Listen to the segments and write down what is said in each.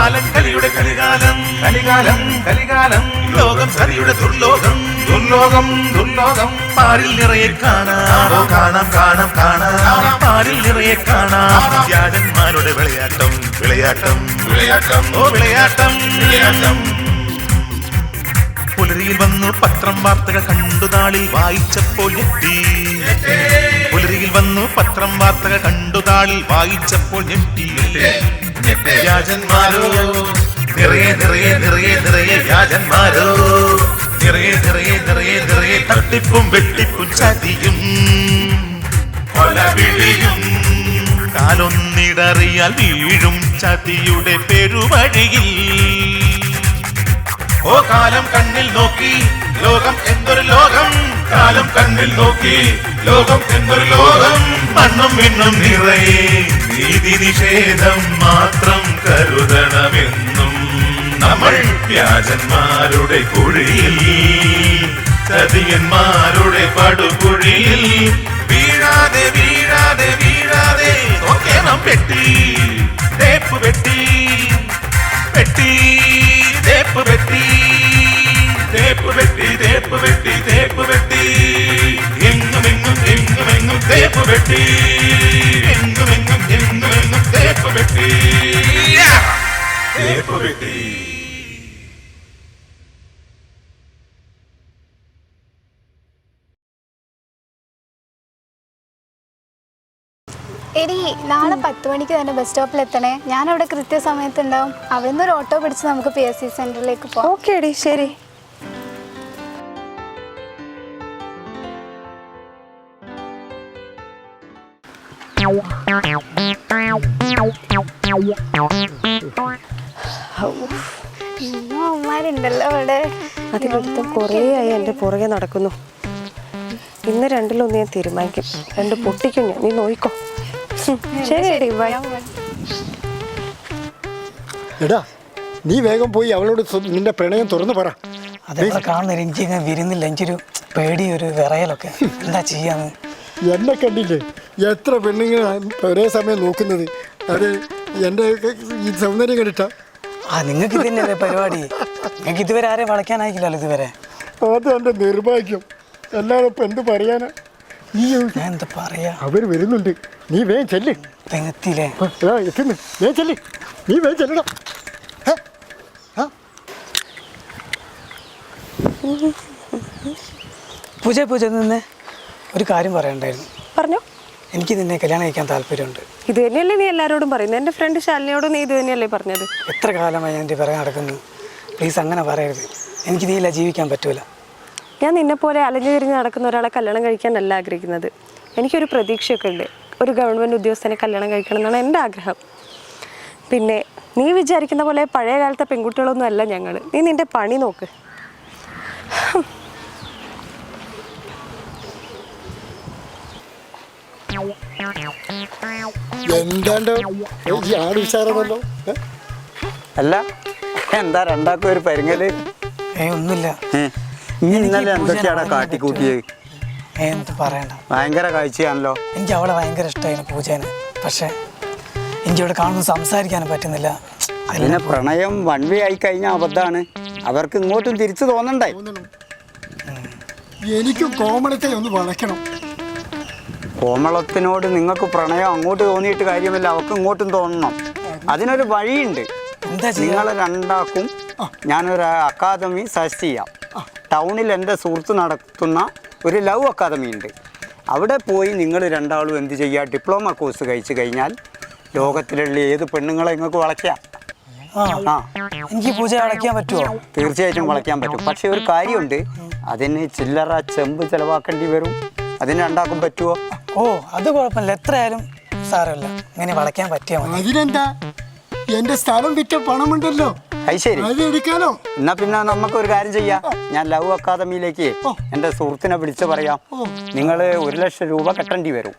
കാലം കലിയുടെ കലികാലം കലികാലം കലികാലം ലോകം സതിയുടെ ദുർലോകം ദുർലോകം ദുർലോകം പാരിൽ നിറയെ കാണാം കാണാം കാണാം കാണാം പാരിൽ നിറയെ കാണാം വ്യാജന്മാരുടെ വിളയാട്ടം വിളയാട്ടം വിളയാട്ടം ഓ വിളയാട്ടം വിളയാട്ടം പുലരിയിൽ വന്നു പത്രം വാർത്തകൾ കണ്ടു നാളിൽ വായിച്ചപ്പോൾ ഞെട്ടി പുലരിയിൽ വന്നു പത്രം വാർത്തകൾ കണ്ടു നാളിൽ വായിച്ചപ്പോൾ ഞെട്ടി വ്യാജന്മാരോ നിറയെ നിറയെ നിറയെ നിറയെ വ്യാജന്മാരോ നിറയെ നിറയെ നിറയെ നിറയെ തട്ടിപ്പും വെട്ടിപ്പും ചതിയും കൊലവിളിയും കാലൊന്നിടറിയാൽ വീഴും ചതിയുടെ പെരുവഴിയിൽ ഓ കാലം കണ്ണിൽ നോക്കി ലോകം എന്തൊരു ലോകം കാലം കണ്ണിൽ നോക്കി ലോകം എന്തൊരു ലോകം മണ്ണും മിണ്ണും നിറയെ നീതി നിഷേധം മാത്രം കരുതണമെന്നും നമ്മൾ വ്യാജന്മാരുടെ കുഴിയിൽ ചതിയന്മാരുടെ പടുകുഴിയിൽ വീഴാതെ വീഴാതെ വീഴാതെ നോക്കണം പെട്ടി തേപ്പ് പെട്ടി പെട്ടി തേപ്പ് പെട്ടി തേപ്പ് പെട്ടി തേപ്പ് പെട്ടി തേപ്പ് പെട്ടി എങ്ങും എങ്ങും എങ്ങും എങ്ങും തേപ്പ് പെട്ടി എങ്ങും എങ്ങും എങ്ങും എങ്ങും തേപ്പ് പെട്ടി തേപ്പ് പെട്ടി. എടി നാളെ 10 മണിക്ക് തന്നെ ബസ് സ്റ്റോപ്പിൽ എത്തണേ. ഞാൻ അവിടെ കൃത്യസമയത്ത് ഉണ്ടാവും. അവിടെ നിന്ന് ഒരു ഓട്ടോ പിടിച്ച് നമുക്ക് PSC സെന്ററിലേക്ക് പോകാം. ഓക്കെ എടി ശരി. അമ്മമാരുണ്ടല്ലോ അവിടെ. അതിനടുത്ത് കുറേ ആയി എൻ്റെ പുറകെ നടക്കുന്നു. ഇന്ന് രണ്ടിലൊന്ന് ഞാൻ തീരുമാനിക്കും. 2 പൊട്ടിക്കും ഞാൻ. നീ നോയിക്കോ. ശരി ബൈ. എടാ നീ വേഗം പോയി അവളോട് നിന്റെ പ്രണയം തുറന്നു പറ. അതേപോലെ കാണുന്ന എനിക്ക് വരുന്നില്ല. എനിക്കൊരു പേടി, ഒരു വിറയലൊക്കെ. എന്താ ചെയ്യാന്ന്? എന്നെ കണ്ടില്ലേ എത്ര പെണ്ണുങ്ങളാണ് ഒരേ സമയം നോക്കുന്നത്. അത് എൻ്റെ ഈ സൗന്ദര്യം കണ്ടിട്ടാ. നിങ്ങൾക്ക് ഇതന്നെയല്ലേ പരിപാടി? നിങ്ങൾക്ക് ഇതുവരെ ആരെയും വളയ്ക്കാനായിക്കില്ലല്ലോ ഇതുവരെ. അത് എൻ്റെ നിർഭാഗ്യം. എല്ലാവരും ഇപ്പം എന്ത് പറയാനാ? നീ ഞാൻ എന്താ പറയാ? അവർ വരുന്നുണ്ട്. നീ വേഗം ചെല്ല്. എത്തിയില്ലേ? എത്തുന്നു. വേഗം ചെല്ല്. നീ വേഗം ചെല്ലടാ. പൂജ നിന്ന് ഒരു കാര്യം പറയണ്ടായിരുന്നു. പറഞ്ഞോ. എനിക്ക് നിന്നെ കല്യാണം കഴിക്കാൻ താല്പര്യമുണ്ട്. ഇത് തന്നെയല്ലേ നീ എല്ലാവരോടും പറയുന്നത്? എൻ്റെ ഫ്രണ്ട് ശാലിനിയോട് നീ ഇത് തന്നെയല്ലേ പറഞ്ഞത്? എത്ര കാലമായി എൻ്റെ പിറകെ നടക്കുന്നു. പ്ലീസ് അങ്ങനെ പറയരുത്. എനിക്ക് നീയില്ല ജീവിക്കാൻ പറ്റൂല. ഞാൻ നിന്നെപ്പോലെ അലഞ്ഞു തിരിഞ്ഞ് നടക്കുന്ന ഒരാളെ കല്യാണം കഴിക്കാനല്ല ആഗ്രഹിക്കുന്നത്. എനിക്കൊരു പ്രതീക്ഷയൊക്കെ ഉണ്ട്. ഒരു ഗവൺമെൻറ് ഉദ്യോഗസ്ഥനെ കല്യാണം കഴിക്കണം എന്നാണ് എൻ്റെ ആഗ്രഹം. പിന്നെ നീ വിചാരിക്കുന്ന പോലെ പഴയ കാലത്തെ പെൺകുട്ടികളൊന്നും അല്ല ഞങ്ങൾ. നീ നിൻ്റെ പണി നോക്ക്. എന്താണ്ട് ആട് വിചാരമല്ലോ. അല്ല എന്താ രണ്ടാക്കും ഒരു പരിങ്ങല്? ഒന്നുമില്ല. ഇന്നലെ എന്തൊക്കെയാടാ കാട്ടിക്കൂട്ടിയത്? എന്ത് പറയണ്ട, ഭയങ്കര കാഴ്ചയാണല്ലോ. എനിക്ക് അവളെ ഭയങ്കര ഇഷ്ടമായിരുന്നു പൂജേനെ. പക്ഷെ എനിക്കിവിടെ കാണുമ്പോൾ സംസാരിക്കാനും പറ്റുന്നില്ല. അതിനെ പ്രണയം വൺവേ ആയി കഴിഞ്ഞാൽ അബദ്ധമാണ്. അവർക്ക് ഇങ്ങോട്ടും തിരിച്ചു തോന്നണ്ടേ? എനിക്കും കോമളത്തെ ഒന്ന് വളയ്ക്കണം. കോമളത്തിനോട് നിങ്ങൾക്ക് പ്രണയം അങ്ങോട്ട് തോന്നിയിട്ട് കാര്യമില്ല, അവർക്ക് ഇങ്ങോട്ടും തോന്നണം. അതിനൊരു വഴിയുണ്ട്. നിങ്ങളെ രണ്ടാക്കും ഞാനൊരു അക്കാദമി സജസ്റ്റ് ചെയ്യാം. ടൗണിൽ എൻ്റെ സുഹൃത്ത് നടത്തുന്ന ഒരു ലവ് അക്കാദമി ഉണ്ട്. അവിടെ പോയി നിങ്ങൾ രണ്ടാളും എന്ത് ചെയ്യുക, ഡിപ്ലോമ കോഴ്സ് കഴിച്ചു കഴിഞ്ഞാൽ ലോകത്തിലുള്ള ഏത് പെണ്ണുങ്ങളെ നിങ്ങൾക്ക് വളയ്ക്കാം. എനിക്ക് പൂജ വളയ്ക്കാൻ പറ്റുമോ? തീർച്ചയായിട്ടും വളയ്ക്കാൻ പറ്റും. പക്ഷെ ഒരു കാര്യമുണ്ട്, അതിന് ചില്ലറ ചെമ്പ് ചിലവാക്കേണ്ടി വരും. അതിന് രണ്ടാക്കും പറ്റുമോ? ഓ അത് കുഴപ്പമില്ല, എത്രയായാലും സാരമില്ല. ഇങ്ങനെ വളയ്ക്കാൻ പറ്റിയാൽ മതി. അതിനെന്താ, എന്റെ സ്ഥലം വിറ്റ പണമുണ്ടല്ലോ, അത് ശരി. അത് എടുക്കാനോ? എന്നാ പിന്നെ നമുക്കൊരു കാര്യം ചെയ്യാം. ഞാൻ ലവ് അക്കാദമിയിലേക്ക് എൻ്റെ സുഹൃത്തിനെ വിളിച്ച് പറയാം. നിങ്ങൾ 1 ലക്ഷം രൂപ കെട്ടേണ്ടി വരും.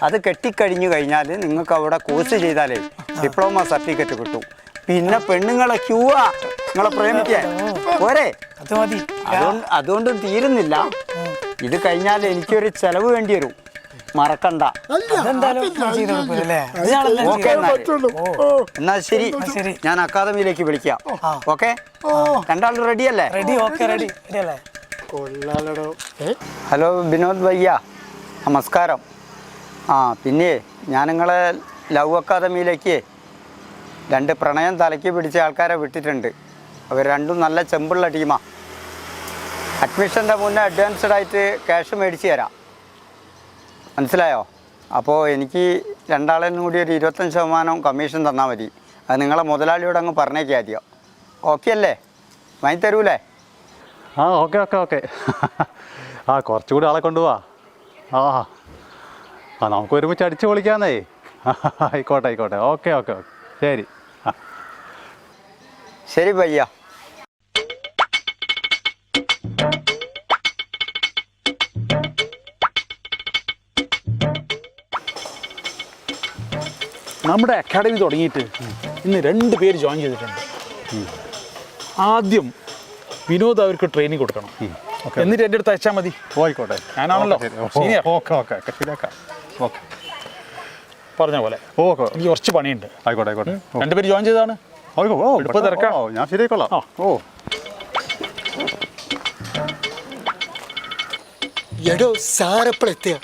അത് കെട്ടിക്കഴിഞ്ഞു കഴിഞ്ഞാൽ നിങ്ങൾക്ക് അവിടെ കോഴ്സ് ചെയ്താലേ ഡിപ്ലോമ സർട്ടിഫിക്കറ്റ് കിട്ടും. പിന്നെ പെണ്ണുങ്ങളെ ക്യൂവാ നിങ്ങളെ പ്രേമിക്കാൻ പോരെ. അത് മതി. അതുകൊണ്ടും തീരുന്നില്ല. ഇത് കഴിഞ്ഞാൽ എനിക്കൊരു ചെലവ് വേണ്ടി വരും. മറക്കണ്ട. അതെന്തായാലും ചെയ്ത് കൊടുക്കൂലേ? ഇതിനാളെല്ലാം ഓക്കെ ചെയ്യാം. പറ്റുള്ളൂ. ഓ എന്നാൽ ശരി, ശരി. ഞാൻ അക്കാദമിയിലേക്ക് വിളിക്കാം. ഓക്കെ, രണ്ടാളും റെഡിയല്ലേ? റെഡി, ഓക്കെ, റെഡി അല്ലേ? കൊള്ളാലടോ. ഹലോ വിനോദ് ഭയ്യ, നമസ്കാരം. പിന്നെ ഞാൻ നിങ്ങളെ ലവ് അക്കാദമിയിലേക്ക് 2 പ്രണയം തലയ്ക്ക് പിടിച്ച ആൾക്കാരെ വിട്ടിട്ടുണ്ട്. അവർ രണ്ടും നല്ല ചെമ്പുള്ള ടീമാണ്. അഡ്മിഷൻ്റെ മുന്നേ അഡ്വാൻസ്ഡ് ആയിട്ട് ക്യാഷ് മേടിച്ച് തരാം, മനസ്സിലായോ? അപ്പോൾ എനിക്ക് രണ്ടാളിനും കൂടി ഒരു 25% കമ്മീഷൻ തന്നാൽ മതി. അത് നിങ്ങളെ മുതലാളിയോട് അങ്ങ് പറഞ്ഞേക്കാം ആദ്യം. ഓക്കെ അല്ലേ? വാങ്ങി തരൂലേ? Okay okay okay. കുറച്ചുകൂടി ആളെ കൊണ്ടുപോവാ. നമുക്ക് ഒരുമിച്ച് അടിച്ചു പൊളിക്കാന്നേ. ആയിക്കോട്ടെ ആയിക്കോട്ടെ. ഓക്കെ ഓക്കെ ഓക്കെ, ശരി. ശരി ഭയ്യ. നമ്മുടെ അക്കാഡമി തുടങ്ങിയിട്ട് ഇന്ന് 2 പേര് ജോയിൻ ചെയ്തിട്ടുണ്ട്. ആദ്യം വിനോദ് അവർക്ക് ട്രെയിനിങ് കൊടുക്കണം, എന്നിട്ട് എൻ്റെ അടുത്ത് അയച്ചാൽ മതി. ആയിക്കോട്ടെ, ഞാനാണല്ലോ സീനിയർ. ഓക്കെ ഓക്കെ ഓക്കെ, ശരിയാക്കാം. ഓക്കെ, പറഞ്ഞ പോലെ ഓക്കെ, എനിക്ക് കുറച്ച് പണിയുണ്ട്. ആയിക്കോട്ടെ ആയിക്കോട്ടെ. 2 പേര് ജോയിൻ ചെയ്തതാണ്. എളുപ്പം തിരക്കാം. ഞാൻ ശരിയായിക്കോളാം. എടോ സാറെപ്പോഴെത്തിയ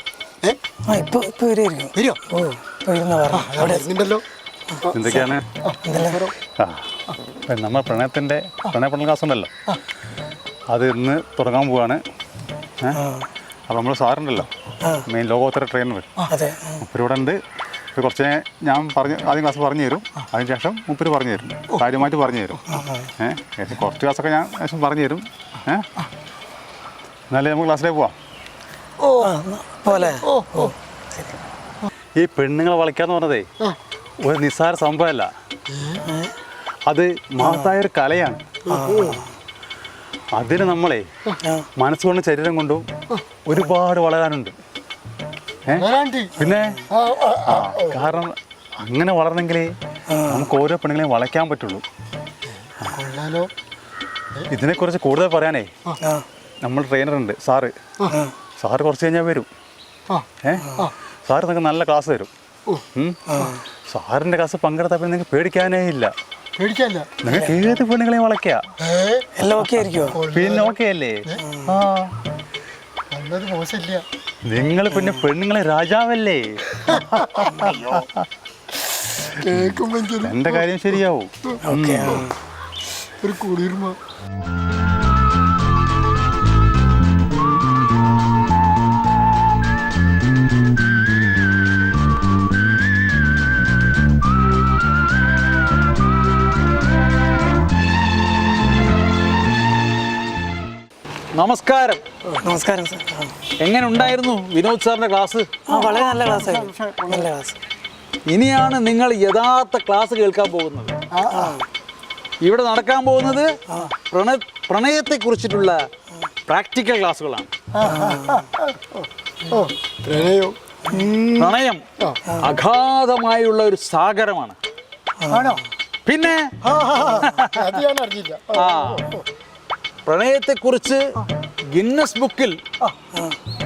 ഇപ്പൊ വരുമായിരിക്കും. വരുമോ? ഓ, ഇപ്പൊ ഇരുന്ന് പറഞ്ഞു. അവിടെ ഇരുന്നുണ്ടല്ലോ. എന്തൊക്കെയാണ്? നമ്മൾ പ്രണയ പഠന ക്ലാസ് ഉണ്ടല്ലോ, അത് ഇന്ന് തുടങ്ങാൻ പോവാണ്. അപ്പോൾ നമ്മൾ സാറുണ്ടല്ലോ, മെയിൻ ലോകോത്തര ട്രെയിനർ, അതെ. മുപ്പരിവിടെ ഉണ്ട്. ഇപ്പോൾ കുറച്ച് ഞാൻ ആദ്യം ക്ലാസ് പറഞ്ഞു തരും, അതിനുശേഷം മുപ്പര് പറഞ്ഞു തരും, കാര്യമായിട്ട് പറഞ്ഞു തരും. കുറച്ച് ക്ലാസ്സൊക്കെ ഞാൻ ശേഷം പറഞ്ഞു തരും. എന്നാലേ നമുക്ക് ക്ലാസ്സിലേക്ക് പോവാം. പോലെ ഈ പെണ്ണുങ്ങളെ വളയ്ക്കാന്ന് പറഞ്ഞതേ ഒരു നിസ്സാര സംഭവമല്ല, അത് മഹത്തായൊരു കലയാണ്. അതിന് നമ്മളെ മനസ്സുകൊണ്ടും ശരീരം കൊണ്ടും ഒരുപാട് വളരാനുണ്ട്. പിന്നെ കാരണം അങ്ങനെ വളർന്നെങ്കിലേ നമുക്ക് ഓരോ പെണ്ണുങ്ങളെയും വളയ്ക്കാൻ പറ്റുള്ളൂ. ഇതിനെക്കുറിച്ച് കൂടുതൽ പറയാനേ നമ്മൾ ട്രെയിനറുണ്ട്, സാറ് കുറച്ച് കഴിഞ്ഞാൽ വരും. സാറ് നിങ്ങൾക്ക് നല്ല ക്ലാസ് തരും. സാറിൻ്റെ ക്ലാസ് പങ്കെടുത്തപ്പോൾ നിങ്ങൾക്ക് പേടിക്കാനേ ഇല്ല. നിങ്ങൾക്ക് ഏത് പെണ്ണുങ്ങളെയും വളയ്ക്കാം. എല്ലാം ഓക്കെ ആയിരിക്കുമോ? പിന്നെ ഓക്കെ അല്ലേ? നിങ്ങൾ പിന്നെ പെണ്ണുങ്ങളെ രാജാവല്ലേ. എന്റെ കാര്യം ശരിയാവും. ഒരു കുളിർമ. നമസ്കാരം. നമസ്കാരം സാർ. എങ്ങനെ ഉണ്ടായിരുന്നു വിനോദ് സാറിൻ്റെ ക്ലാസ്? വളരെ നല്ല ക്ലാസ് ആയിരുന്നു. നല്ല ക്ലാസ്. ഇനിയാണ് നിങ്ങൾ യഥാർത്ഥ ക്ലാസ് കേൾക്കാൻ പോകുന്നത്. ഇവിടെ നടക്കാൻ പോകുന്നത് പ്രണയത്തെക്കുറിച്ചിട്ടുള്ള പ്രാക്ടിക്കൽ ക്ലാസ്സുകളാണ്. പ്രണയം അഗാധമായുള്ള ഒരു സാഗരമാണ്. പിന്നെ പ്രണയത്തെക്കുറിച്ച് ഗിന്നസ് ബുക്കിൽ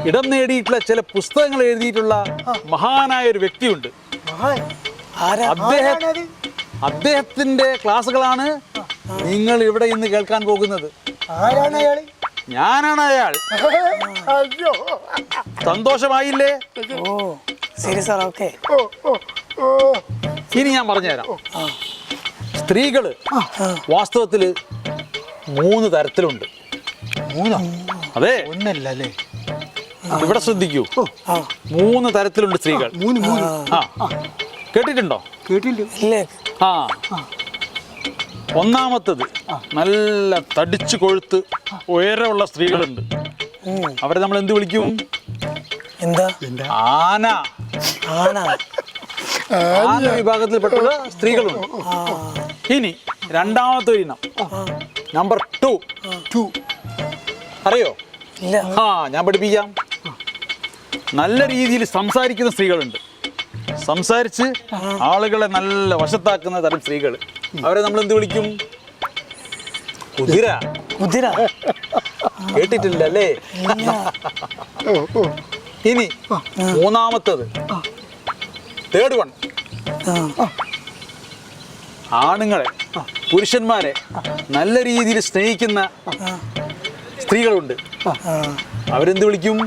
ഇടം നേടിയിട്ടുള്ള ചില പുസ്തകങ്ങൾ എഴുതിയിട്ടുള്ള മഹാനായ ഒരു വ്യക്തിയുണ്ട്. അദ്ദേഹത്തിന്റെ ക്ലാസ്സുകളാണ് നിങ്ങൾ ഇവിടെ ഇന്ന് കേൾക്കാൻ പോകുന്നത്. ഞാനാണ് അയാൾ. സന്തോഷമായില്ലേ? ഓ ശരി സാർ, ഓക്കെ. ഇനി ഞാൻ പറഞ്ഞുതരാം. സ്ത്രീകള് വാസ്തവത്തില് 3 തരത്തിലുണ്ട്. അതെ, ഒന്നല്ലേ? ഇവിടെ ശ്രദ്ധിക്കൂ. 3 തരത്തിലുണ്ട് സ്ത്രീകൾ. കേട്ടിട്ടുണ്ടോ? ഇല്ലേ? ഒന്നാമത്തത് നല്ല തടിച്ചു കൊഴുത്ത് ഉയരമുള്ള സ്ത്രീകളുണ്ട്. അവരെ നമ്മൾ എന്ത് വിളിക്കും? എന്താ? ആന. ആന വിഭാഗത്തിൽപ്പെട്ടുള്ള സ്ത്രീകളുണ്ട്. ഇനി രണ്ടാമത്തെ ഒരു ഇനം, നമ്പർ 2. അറിയോ? ഇല്ല. ഞാൻ പഠിപ്പിക്കാം. നല്ല രീതിയിൽ സംസാരിക്കുന്ന സ്ത്രീകളുണ്ട്. സംസാരിച്ച് ആളുകളെ നല്ല വശത്താക്കുന്ന തരം സ്ത്രീകൾ. അവരെ നമ്മൾ എന്ത് വിളിക്കും? കുതിര. കുതിര കേട്ടിട്ടില്ല അല്ലേ? ഇനി മൂന്നാമത്തത്, തേർഡ് വൺ, ആണുങ്ങളെ പുരുഷന്മാരെ നല്ല രീതിയിൽ സ്നേഹിക്കുന്ന സ്ത്രീകളുണ്ട്. അവരെന്ത് വിളിക്കും?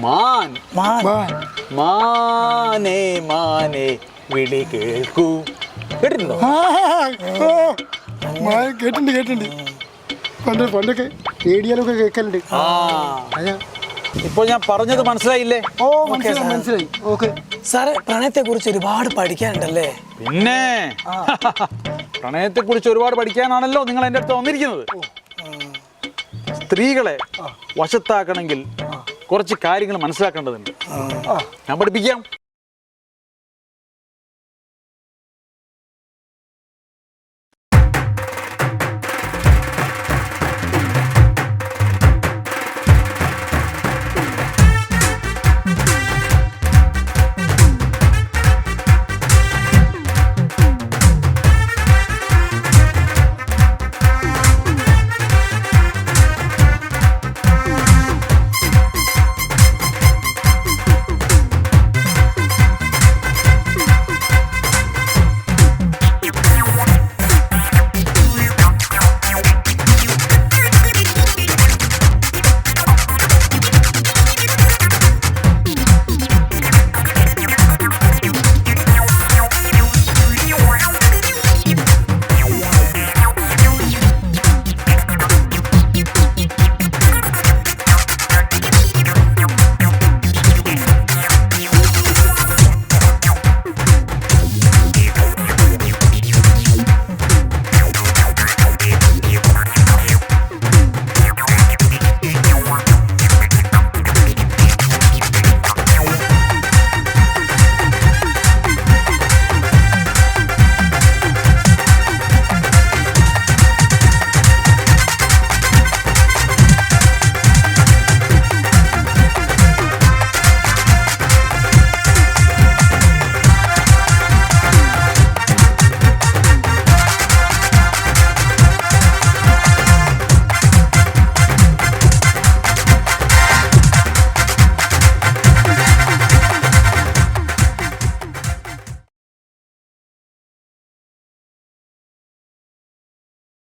മാൻ. മാനേ മാനേ വിളി കേൾക്കൂ. കേട്ടിട്ടുണ്ടോ? കേട്ടിട്ടുണ്ട്. പണ്ടൊക്കെ റേഡിയോയിലൊക്കെ കേൾക്കലുണ്ട്. ഇപ്പോൾ ഞാൻ പറഞ്ഞത് മനസ്സിലായില്ലേ? ഓ മനസ്സിലായി. ഓക്കെ സാറേ, പ്രണയത്തെ കുറിച്ച് ഒരുപാട് പഠിക്കാനുണ്ടല്ലേ? പിന്നെ പ്രണയത്തെ കുറിച്ച് ഒരുപാട് പഠിക്കാനാണല്ലോ നിങ്ങൾ എൻ്റെ അടുത്ത് വന്നിരിക്കുന്നത്. സ്ത്രീകളെ വശത്താക്കണമെങ്കിൽ കുറച്ച് കാര്യങ്ങൾ മനസ്സിലാക്കേണ്ടതുണ്ട്. ഞാൻ പഠിപ്പിക്കാം.